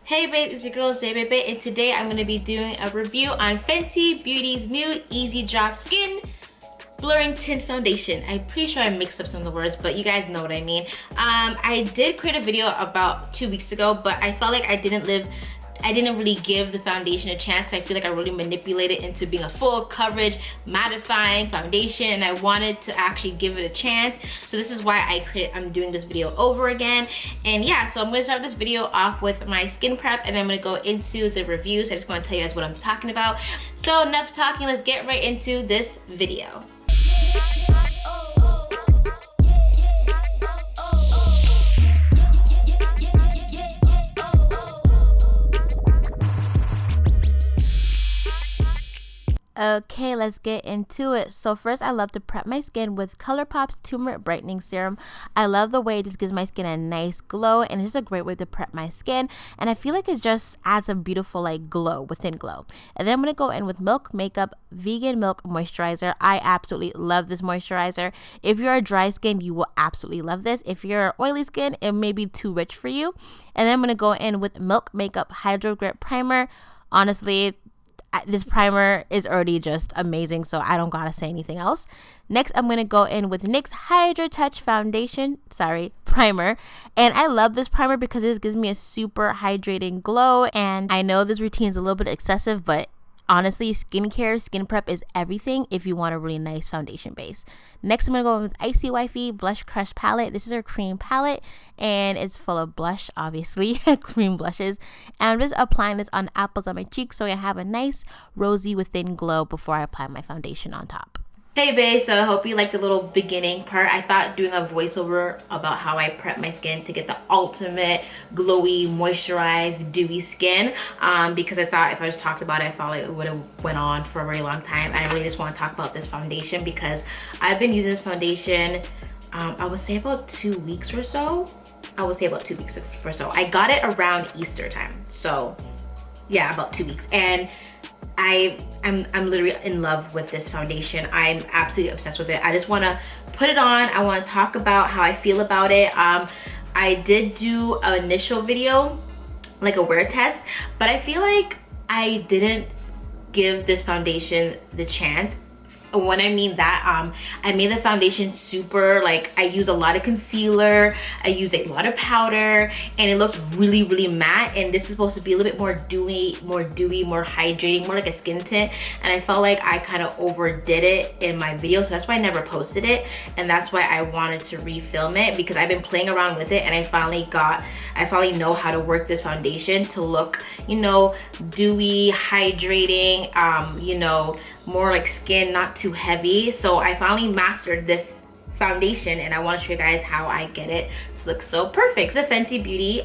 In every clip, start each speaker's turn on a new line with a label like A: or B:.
A: Hey babes, it's your girl Zay Baby, and today I'm going to be doing a review on Fenty Beauty's new Eaze Drop Skin Blurring Tint Foundation. I'm pretty sure I mixed up some of the words, but you guys know what I mean. I did create a video about 2 weeks ago, but I felt like I didn't really give the foundation a chance. I feel like I really manipulated it into being a full coverage mattifying foundation, and I wanted to actually give it a chance. So this is why I'm doing this video over again. And yeah, so I'm gonna start this video off with my skin prep, and then I'm gonna go into the reviews. I just want to tell you guys what I'm talking about. So enough talking, let's get right into this video. Okay, let's get into it. So first, I love to prep my skin with Colourpop's Turmeric Brightening Serum. I love the way it just gives my skin a nice glow, and it's just a great way to prep my skin. And I feel like it just adds a beautiful like glow within glow. And then I'm going to go in with Milk Makeup Vegan Milk Moisturizer. I absolutely love this moisturizer. If you're a dry skin, you will absolutely love this. If you're oily skin, it may be too rich for you. And then I'm going to go in with Milk Makeup Hydro Grip Primer. Honestly, this primer is already just amazing, so I don't gotta say anything else. Next, I'm gonna go in with NYX Hydro Touch primer, and I love this primer because it gives me a super hydrating glow. And I know this routine is a little bit excessive, but honestly, skincare, skin prep is everything if you want a really nice foundation base. Next, I'm going to go in with Icy Wifey Blush Crush Palette. This is her cream palette, and it's full of blush, obviously, cream blushes. And I'm just applying this on the apples on my cheeks so I have a nice rosy within glow before I apply my foundation on top. Hey babe, so I hope you liked the little beginning part. I thought doing a voiceover about how I prep my skin to get the ultimate glowy, moisturized, dewy skin, because I thought if I just talked about it, I felt like it would have went on for a very long time. And I really just want to talk about this foundation because I've been using this foundation, I would say about 2 weeks or so. I got it around Easter time. So yeah, about 2 weeks. And I'm literally in love with this foundation. I'm absolutely obsessed with it. I just want to put it on. I want to talk about how I feel about it. I did do an initial video, like a wear test, but I feel like I didn't give this foundation the chance. When I mean that, I made the foundation super, like, I use a lot of concealer, I use a lot of powder, and it looks really, really matte. And this is supposed to be a little bit more dewy, more hydrating, more like a skin tint. And I felt like I kind of overdid it in my video, so that's why I never posted it. And that's why I wanted to refilm it, because I've been playing around with it, and I finally know how to work this foundation to look, you know, dewy, hydrating, you know, more like skin, not too heavy. So I finally mastered this foundation, and I want to show you guys how I get it to look so perfect. The Fenty Beauty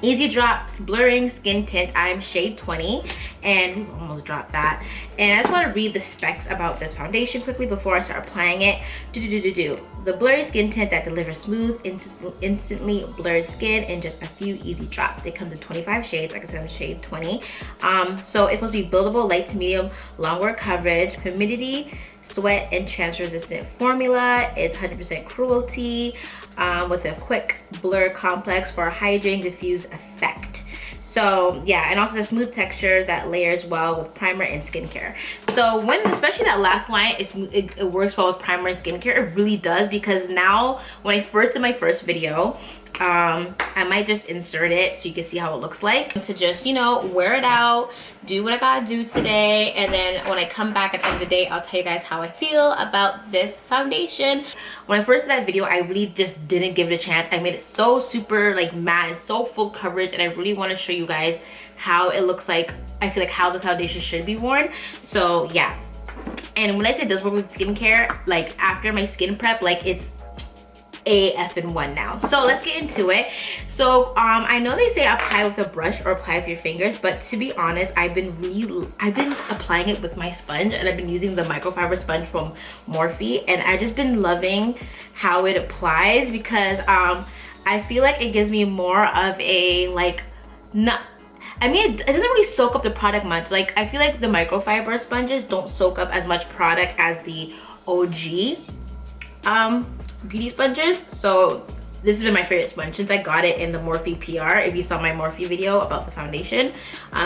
A: Eaze Drop Blurring Skin Tint. I'm shade 20, and almost dropped that. And I just want to read the specs about this foundation quickly before I start applying it. The blurry skin tint that delivers smooth, instantly blurred skin in just a few easy drops. It comes in 25 shades, like I said, I'm shade 20. So it's supposed to be buildable, light to medium, long wear coverage, humidity, sweat, and transfer resistant formula. It's 100% cruelty, with a quick blur complex for a hydrating diffuse effect. So yeah, and also the smooth texture that layers well with primer and skincare. So especially that last line, it works well with primer and skincare. It really does, because now when I first did my first video, I might just insert it so you can see how it looks like, to just, you know, wear it out, do what I gotta do today, and then when I come back at the end of the day, I'll tell you guys how I feel about this foundation. When I first did that video, I really just didn't give it a chance. I made it so super like matte and so full coverage, and I really want to show you guys how it looks like. I feel like how the foundation should be worn. So yeah, and when I say it does work with skincare, like after my skin prep, like it's AF1 now. So let's get into it. So I know they say apply with a brush or apply with your fingers, but to be honest, I've been applying it with my sponge, and I've been using the microfiber sponge from Morphe, and I've just been loving how it applies, because I feel like it gives me more of a like, I mean, it doesn't really soak up the product much. Like, I feel like the microfiber sponges don't soak up as much product as the OG beauty sponges. So this has been my favorite sponge since I got it in the Morphe PR. If you saw my Morphe video about the foundation,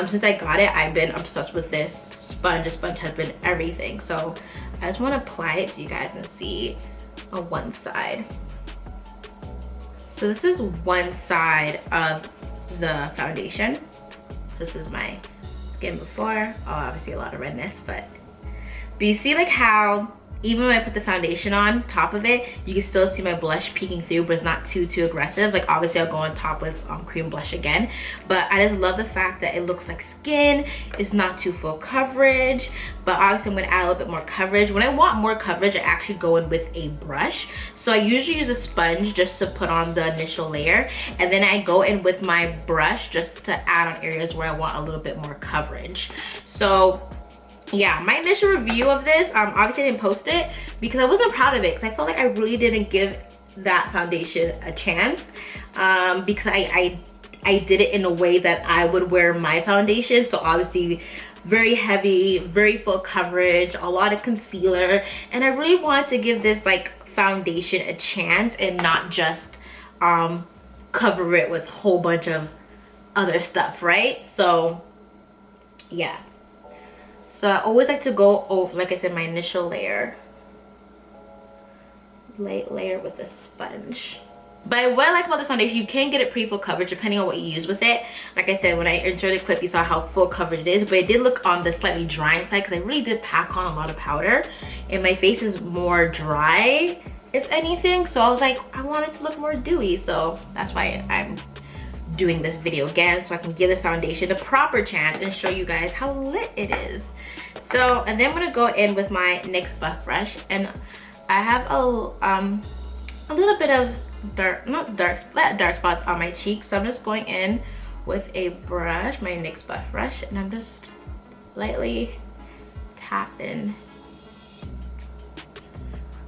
A: since I got it, I've been obsessed with this sponge. This sponge has been everything. So I just want to apply it so you guys can see on one side. So this is one side of the foundation. So this is my skin before. Oh, obviously a lot of redness, but you see like how even when I put the foundation on top of it, you can still see my blush peeking through, but it's not too aggressive. Like obviously I'll go on top with cream blush again, but I just love the fact that it looks like skin. It's not too full coverage, but obviously I'm gonna add a little bit more coverage. When I want more coverage, I actually go in with a brush. So I usually use a sponge just to put on the initial layer, and then I go in with my brush just to add on areas where I want a little bit more coverage. So yeah, my initial review of this, obviously I didn't post it because I wasn't proud of it, because I felt like I really didn't give that foundation a chance, because I did it in a way that I would wear my foundation. So obviously very heavy, very full coverage, a lot of concealer, and I really wanted to give this like foundation a chance and not just cover it with a whole bunch of other stuff, right? So yeah. So I always like to go over, like I said, my initial layer. Light layer with a sponge. But what I like about this foundation, you can get it pretty full coverage depending on what you use with it. Like I said, when I inserted the clip, you saw how full coverage it is, but it did look on the slightly drying side because I really did pack on a lot of powder. And my face is more dry, if anything. So I was like, I want it to look more dewy. So that's why I'm doing this video again, so I can give this foundation the proper chance and show you guys how lit it is. So, and then I'm gonna go in with my NYX buff brush, and I have a little bit of dark spots on my cheeks, so I'm just going in with a brush, my NYX buff brush, and I'm just lightly tapping,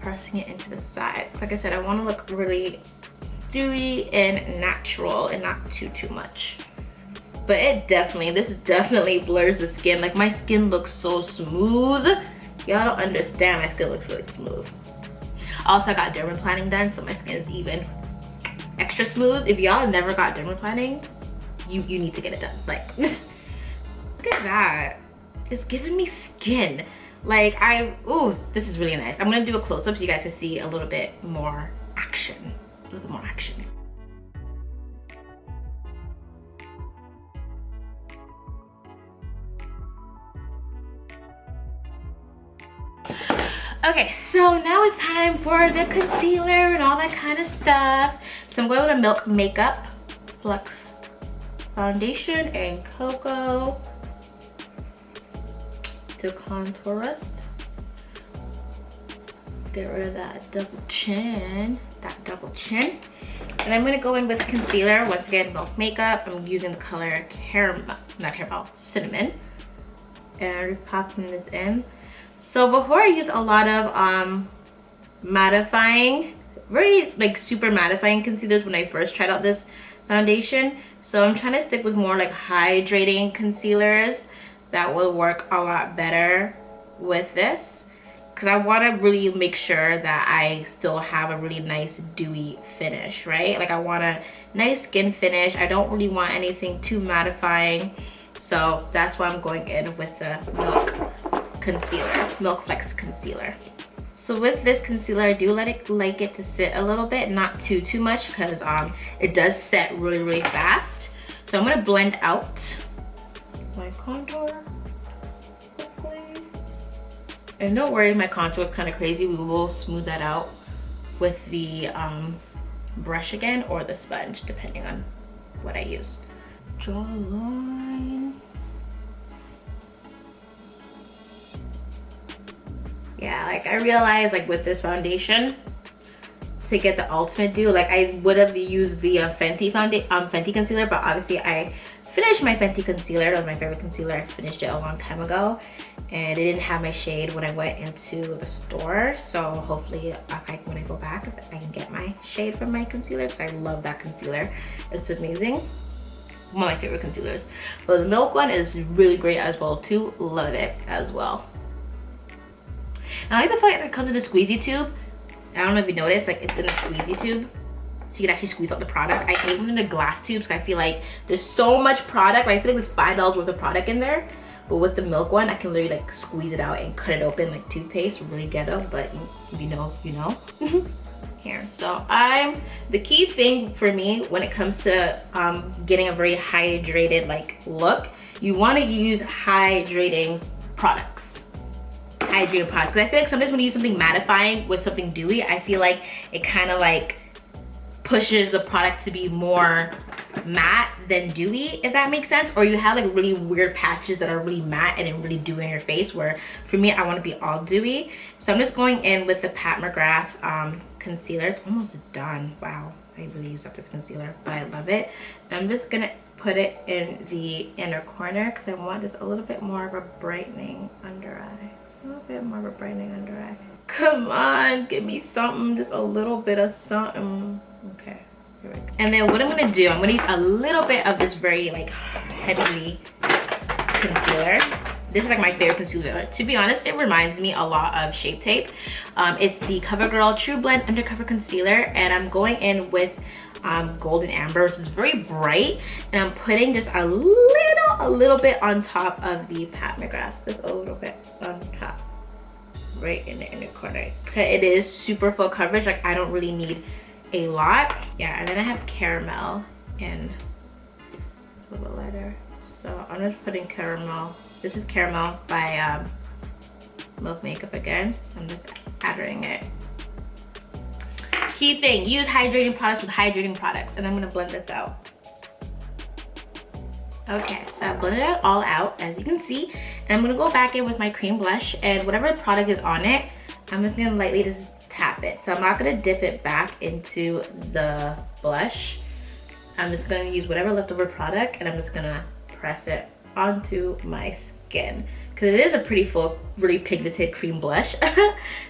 A: pressing it into the sides. Like I said, I want to look really dewy and natural and not too much. But this definitely blurs the skin. Like my skin looks so smooth. Y'all don't understand, my skin looks really smooth. Also, I got dermaplaning done, so my skin is even extra smooth. If y'all never got dermaplaning, you need to get it done. Like, look at that. It's giving me skin. Like ooh, this is really nice. I'm gonna do a close-up so you guys can see a little bit more action. A little bit more action. Okay, so now it's time for the concealer and all that kind of stuff. So I'm going with a Milk Makeup Flux Foundation and Cocoa to contour it. Get rid of that double chin. And I'm gonna go in with concealer. Once again, Milk Makeup. I'm using the color Cinnamon. And popping this in. So before I use a lot of mattifying, very like super mattifying concealers when I first tried out this foundation. So I'm trying to stick with more like hydrating concealers that will work a lot better with this, because I want to really make sure that I still have a really nice dewy finish, right? Like I want a nice skin finish. I don't really want anything too mattifying. So that's why I'm going in with the Milk Flex Concealer. So with this concealer, I do like it to sit a little bit, not too much, because it does set really fast. So I'm gonna blend out my contour quickly. And don't worry, my contour is kind of crazy. We will smooth that out with the brush again or the sponge, depending on what I use. Draw a line. Yeah, like I realized like with this foundation, to get the ultimate dew, like I would have used the Fenty concealer, but obviously I finished my Fenty concealer. It was my favorite concealer. I finished it a long time ago, and it didn't have my shade when I went into the store. So hopefully when I go back, I can get my shade from my concealer, because I love that concealer. It's amazing. One of my favorite concealers. But the Milk one is really great as well too. Love it as well. And I like the fact that it comes in a squeezy tube. I don't know if you noticed, like it's in a squeezy tube. so you can actually squeeze out the product. I hate them in the glass tubes because I feel like there's so much product. Like, I feel like there's $5 worth of product in there. But with the milk one, I can literally like squeeze it out and cut it open like toothpaste. Really ghetto, but you know. Here, so the key thing for me when it comes to getting a very hydrated like look, you want to use hydrating products. Because I feel like sometimes when you use something mattifying with something dewy, I feel like it kind of like pushes the product to be more matte than dewy, if that makes sense. Or you have like really weird patches that are really matte and then really dewy on your face, where for me I want to be all dewy. So I'm just going in with the McGrath concealer. It's almost done. Wow, I really used up this concealer, but I love it. I'm just gonna put it in the inner corner because I want just a little bit more of a brightening under eye. A little bit more of a brightening under eye. Come on, give me something, just a little bit of something. Okay. And then what I'm gonna do, I'm gonna use a little bit of this very like heavy concealer. This is like my favorite concealer. To be honest, it reminds me a lot of Shape Tape. It's the CoverGirl Trublend Undercover Concealer, and I'm going in with Golden Amber, which is very bright, and I'm putting just a little bit on top of the McGrath. Just a little bit on top, right in the inner corner. It is super full coverage. Like, I don't really need a lot. Yeah, and then I have caramel in. It's a little lighter, so I'm just putting caramel. This is caramel by Milk Makeup again. I'm just adding it. Key thing, use hydrating products with hydrating products. And I'm gonna blend this out. Okay, so I blended it all out, as you can see. And I'm gonna go back in with my cream blush, and whatever product is on it, I'm just gonna lightly just tap it. So I'm not gonna dip it back into the blush. I'm just gonna use whatever leftover product, and I'm just gonna press it onto my skin, because it is a pretty full, really pigmented cream blush.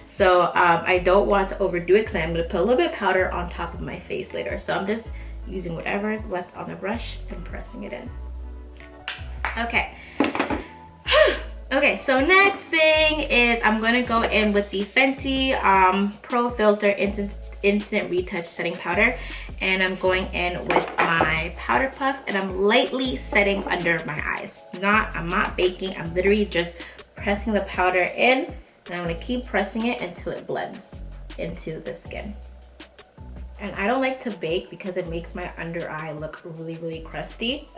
A: So I don't want to overdo it, because I'm going to put a little bit of powder on top of my face later. So I'm just using whatever is left on the brush and pressing it in. Okay. Okay, so next thing is I'm going to go in with the Fenty Pro Filter Instant Retouch Setting Powder, and I'm going in with my powder puff, and I'm lightly setting under my eyes. I'm not baking, I'm literally just pressing the powder in, and I'm gonna keep pressing it until it blends into the skin. And I don't like to bake because it makes my under eye look really crusty.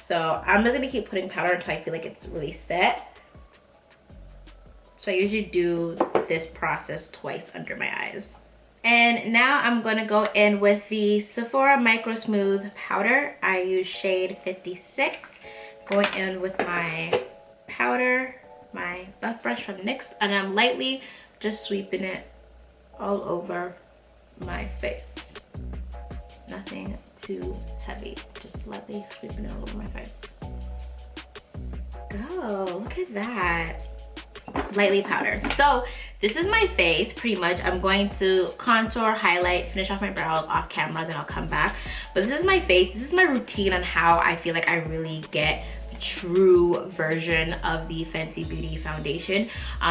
A: So I'm just gonna keep putting powder until I feel like it's really set. So I usually do this process twice under my eyes. And now I'm gonna go in with the Sephora Micro Smooth Powder. I use shade 56. Going in with my powder, my buff brush from NYX, and I'm lightly just sweeping it all over my face. Nothing too heavy, just lightly sweeping it all over my face. Go, look at that. Lightly powder. So this is my face pretty much. I'm going to contour, highlight, finish off my brows off camera, then I'll come back. But this is my face. This is my routine on how I feel like I really get the true version of the Fenty Beauty foundation.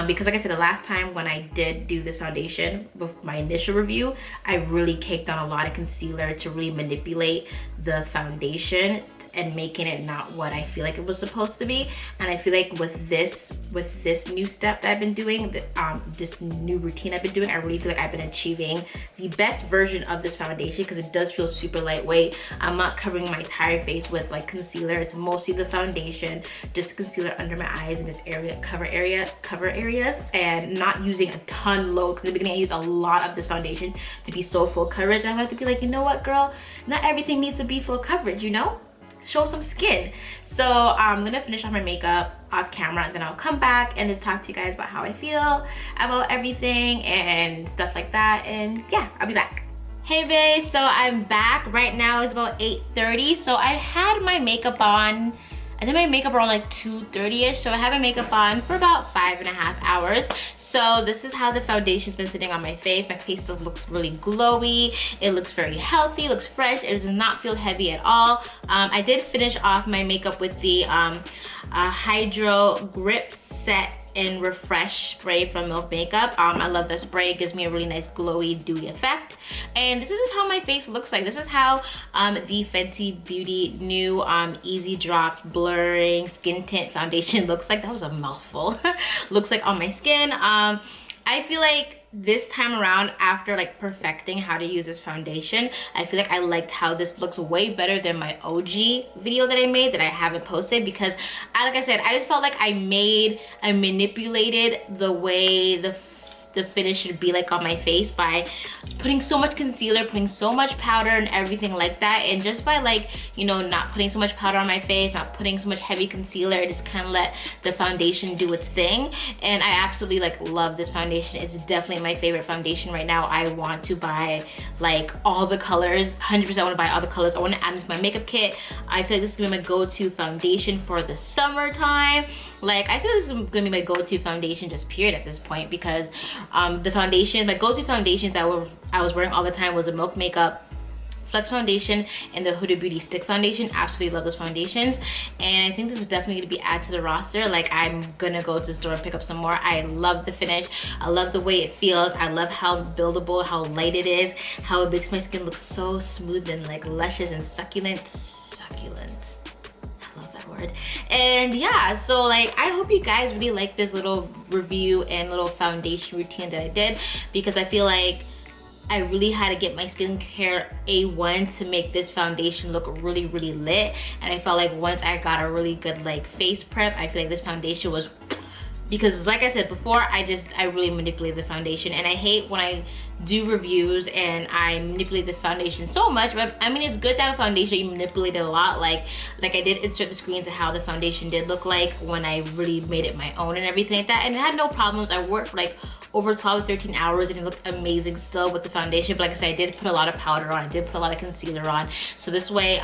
A: Because like I said, the last time when I did do this foundation with my initial review, I really caked on a lot of concealer to really manipulate the foundation and making it not what I feel like it was supposed to be. And I feel like with this new step that I've been doing, this new routine I've been doing, I really feel like I've been achieving the best version of this foundation, because it does feel super lightweight. I'm not covering my entire face with like concealer. It's mostly the foundation, just concealer under my eyes in this area, cover areas, and not using a ton low, because in the beginning I used a lot of this foundation to be so full coverage. I have to be like, you know what, girl, not everything needs to be full coverage, you know? Show some skin. So I'm gonna finish off my makeup off camera, and then I'll come back and just talk to you guys about how I feel about everything and stuff like that. And yeah, I'll be back. Hey babe, so I'm back. Right now it's about 8:30. So I had my makeup on, I did my makeup around like 2:30ish. So I have my makeup on for about 5.5 hours. So this is how the foundation's been sitting on my face. My face still looks really glowy. It looks very healthy, looks fresh. It does not feel heavy at all. I did finish off my makeup with the Hydro Grip Set and Refresh spray from Milk Makeup. I love that spray. It gives me a really nice glowy, dewy effect. And this is how my face looks like. This is how the Fenty Beauty new Eaze Drop Blurring Skin Tint Foundation looks like. That was a mouthful. Looks like on my skin. I feel like this time around, after like perfecting how to use this foundation, I feel like I liked how this looks way better than my OG video that I made that I haven't posted, because like I said, I just felt like I manipulated the way the finish should be like on my face by putting so much concealer, putting so much powder and everything like that. And just by like, you know, not putting so much powder on my face, not putting so much heavy concealer, I just kind of let the foundation do its thing. And I absolutely like love this foundation. It's definitely my favorite foundation right now. I want to buy like all the colors, 100% I want to buy all the colors. I want to add them to my makeup kit. I feel like this is gonna be my go-to foundation for the summertime. Like, I feel this is gonna be my go-to foundation just period at this point, because the foundation, my go-to foundations I was wearing all the time was a Milk Makeup Flex Foundation and the Huda Beauty Stick Foundation. Absolutely love those foundations, and I think this is definitely gonna be added to the roster. Like, I'm gonna go to the store and pick up some more. I love the finish. I love the way it feels. I love how buildable, how light it is, how it makes my skin look so smooth and like luscious and succulent. And yeah, so like I hope you guys really like this little review and little foundation routine that I did, because I feel like I really had to get my skincare A1 to make this foundation look really, really lit. And I felt like once I got a really good like face prep, I feel like this foundation was, because like I said before, I really manipulate the foundation, and I hate when I do reviews and I manipulate the foundation so much. But I mean, it's good to have a foundation you manipulate it a lot. Like I did insert the screens of how the foundation did look like when I really made it my own and everything like that, and it had no problems. I worked for like over 12 13 hours and it looked amazing still with the foundation. But like I said, I did put a lot of powder on, I did put a lot of concealer on, so this way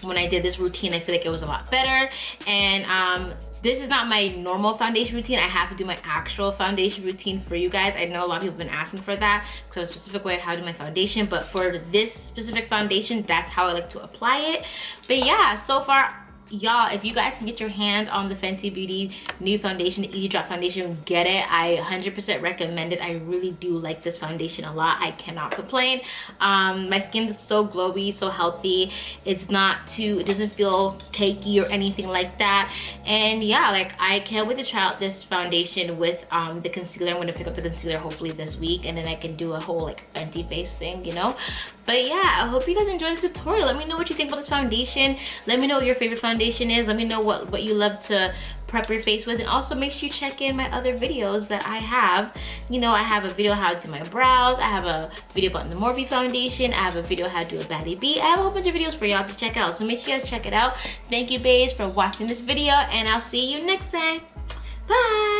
A: when I did this routine, I feel like it was a lot better. And this is not my normal foundation routine. I have to do my actual foundation routine for you guys. I know a lot of people have been asking for that, because I have a specific way of how to do my foundation, but for this specific foundation, that's how I like to apply it. But yeah, so far, y'all, if you guys can get your hands on the Fenty Beauty new foundation, the Eaze Drop foundation, get it. I 100% recommend it. I really do like this foundation a lot. I cannot complain. My skin is so glowy, so healthy. It's not too, it doesn't feel cakey or anything like that. And yeah, like I can't wait to try out this foundation with the concealer. I'm gonna pick up the concealer hopefully this week, and then I can do a whole like Fenty face thing, you know. But yeah, I hope you guys enjoyed this tutorial. Let me know what you think about this foundation. Let me know what your favorite foundation is. Let me know what you love to prep your face with. And also make sure you check in my other videos that I have. You know, I have a video how to do my brows. I have a video about the Morphe foundation. I have a video how to do a Baddie B. I have a whole bunch of videos for y'all to check out. So make sure you guys check it out. Thank you, babes, for watching this video, and I'll see you next time. Bye.